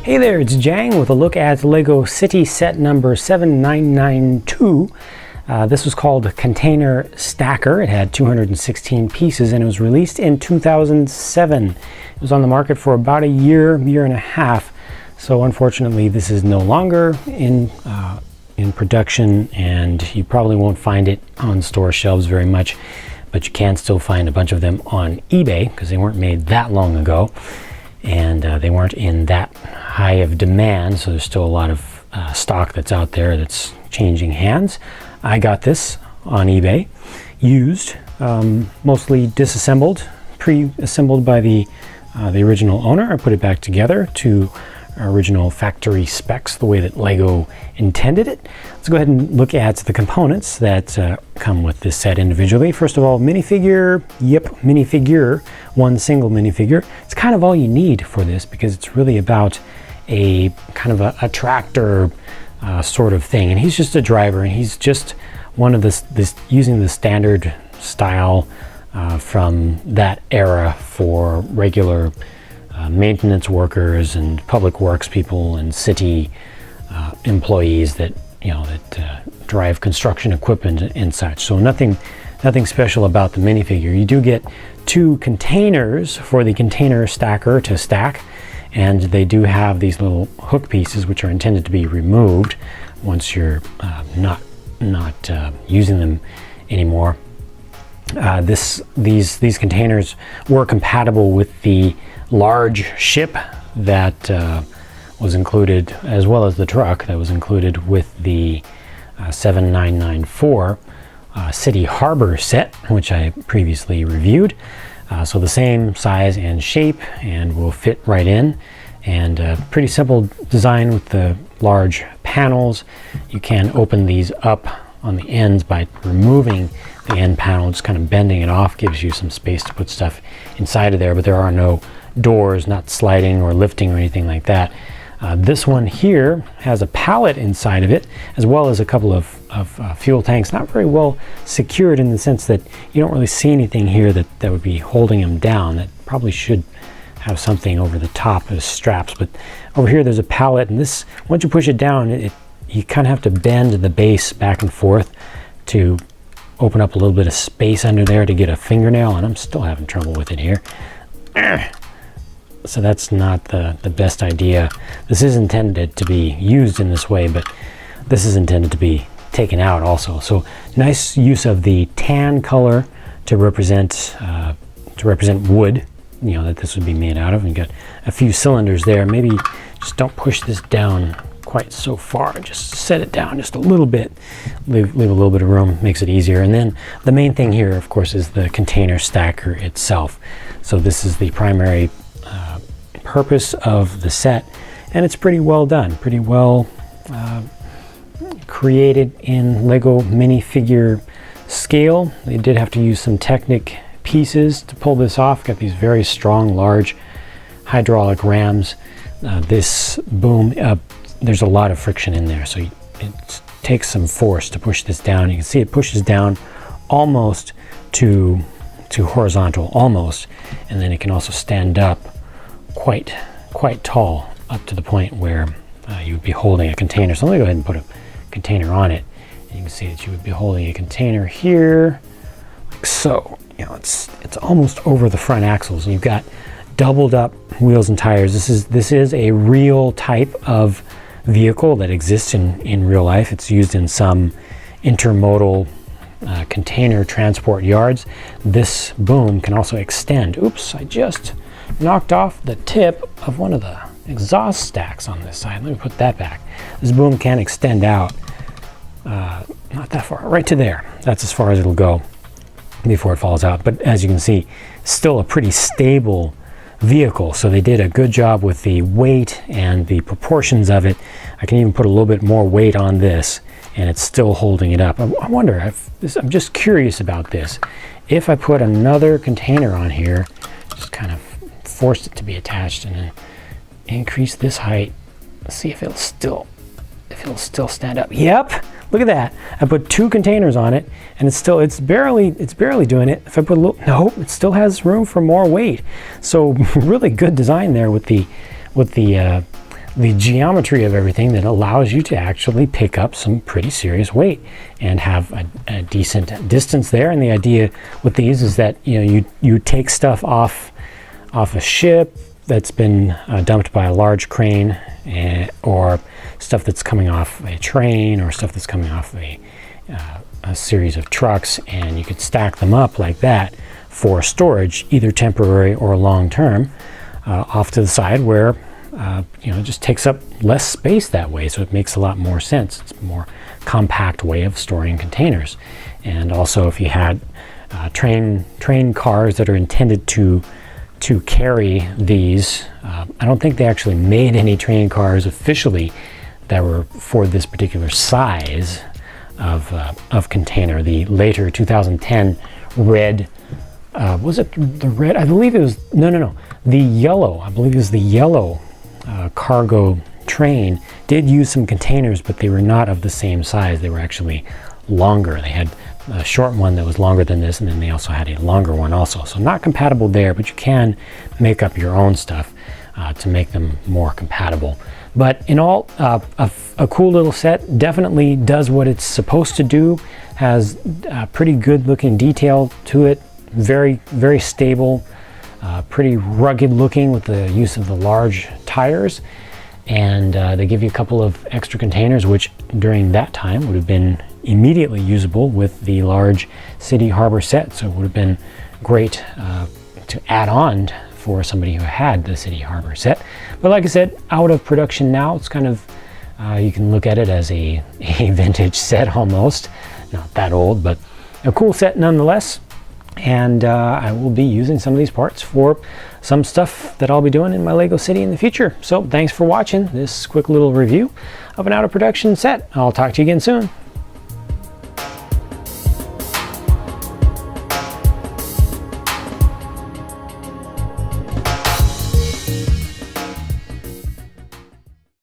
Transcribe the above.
Hey there, it's Jang with a look at LEGO City set number 7992. This was called Container Stacker. It had 216 pieces and it was released in 2007. It was on the market for about a year and a half. So unfortunately this is no longer in production, and you probably won't find it on store shelves very much, but you can still find a bunch of them on eBay because they weren't made that long ago. And they weren't in that high of demand, so there's still a lot of stock that's out there that's changing hands. I got this on eBay, used, mostly disassembled, pre-assembled by the original owner. I put it back together to original factory specs, the way that LEGO intended it. Let's go ahead and look at the components that come with this set individually. First of all, minifigure. Yep, minifigure, one single minifigure. It's kind of all you need for this because it's really about a kind of a tractor sort of thing, and he's just a driver, and he's just one of this using the standard style from that era for regular maintenance workers and public works people and city employees that drive construction equipment and such. So nothing special about the minifigure. You do get two containers for the container stacker to stack, and they do have these little hook pieces which are intended to be removed once you're not using them anymore. These containers were compatible with the large ship that was included, as well as the truck that was included with the 7994 City Harbor set, which I previously reviewed. So the same size and shape, and will fit right in, and pretty simple design with the large panels. You can open these up on the ends by removing the end panel, just kind of bending it off gives you some space to put stuff inside of there, but there are no doors, not sliding or lifting or anything like that. This one here has a pallet inside of it, as well as a couple of fuel tanks, not very well secured in the sense that you don't really see anything here that would be holding them down. That probably should have something over the top as straps, but over here there's a pallet, and this, once you push it down, you kind of have to bend the base back and forth to open up a little bit of space under there to get a fingernail, and I'm still having trouble with it here. So that's not the best idea. This is intended to be used in this way, but this is intended to be taken out also. So nice use of the tan color to represent wood, that this would be made out of. And you got a few cylinders there. Maybe just don't push this down quite so far. Just set it down just a little bit. Leave a little bit of room, makes it easier. And then the main thing here, of course, is the container stacker itself. So this is the primary purpose of the set, and it's pretty well done, pretty well created in LEGO minifigure scale. They did have to use some Technic pieces to pull this off. Got these very strong, large hydraulic rams. This boom, there's a lot of friction in there, so it takes some force to push this down. You can see it pushes down almost to horizontal, almost, and then it can also stand up quite tall, up to the point where you would be holding a container. So let me go ahead and put a container on it, and you can see that you would be holding a container here, like so. It's almost over the front axles, and you've got doubled up wheels and tires. This is a real type of vehicle that exists in real life. It's used in some intermodal container transport yards. This boom can also extend. Oops, I just knocked off the tip of one of the exhaust stacks on this side. Let me put that back. This boom can extend out not that far, right to there. That's as far as it'll go before it falls out. But as you can see, still a pretty stable vehicle. So they did a good job with the weight and the proportions of it. I can even put a little bit more weight on this, and it's still holding it up. I wonder, I'm just curious about this. If I put another container on here, just kind of forced it to be attached, and then increase this height, see if it'll still stand up. Yep, look at that. I put two containers on it, and it's barely doing it. If I put a little, nope, it still has room for more weight. So really good design there with the the geometry of everything that allows you to actually pick up some pretty serious weight and have a decent distance there. And the idea with these is that, you know, you take stuff off a ship that's been dumped by a large crane, or stuff that's coming off a train, or stuff that's coming off a series of trucks, and you could stack them up like that for storage, either temporary or long term, off to the side, where you know, it just takes up less space that way, so it makes a lot more sense. It's a more compact way of storing containers. And also, if you had train cars that are intended to carry these, I don't think they actually made any train cars officially that were for this particular size of container. The later 2010 red, was it the red? I believe it was, no, the yellow, I believe it was the yellow cargo train did use some containers, but they were not of the same size. They were actually longer. They had a short one that was longer than this, and then they also had a longer one also. So not compatible there, but you can make up your own stuff to make them more compatible. But in all, a cool little set. Definitely does what it's supposed to do. Has pretty good looking detail to it. Very, very stable. Pretty rugged looking with the use of the large tires. And they give you a couple of extra containers, which during that time would have been immediately usable with the large city harbor set. So it would have been great to add on for somebody who had the city harbor set. But like I said, out of production now. It's kind of, you can look at it as a vintage set almost. Not that old, but a cool set nonetheless. And I will be using some of these parts for some stuff that I'll be doing in my Lego City in the future. So thanks for watching this quick little review of an out of production set. I'll talk to you again soon.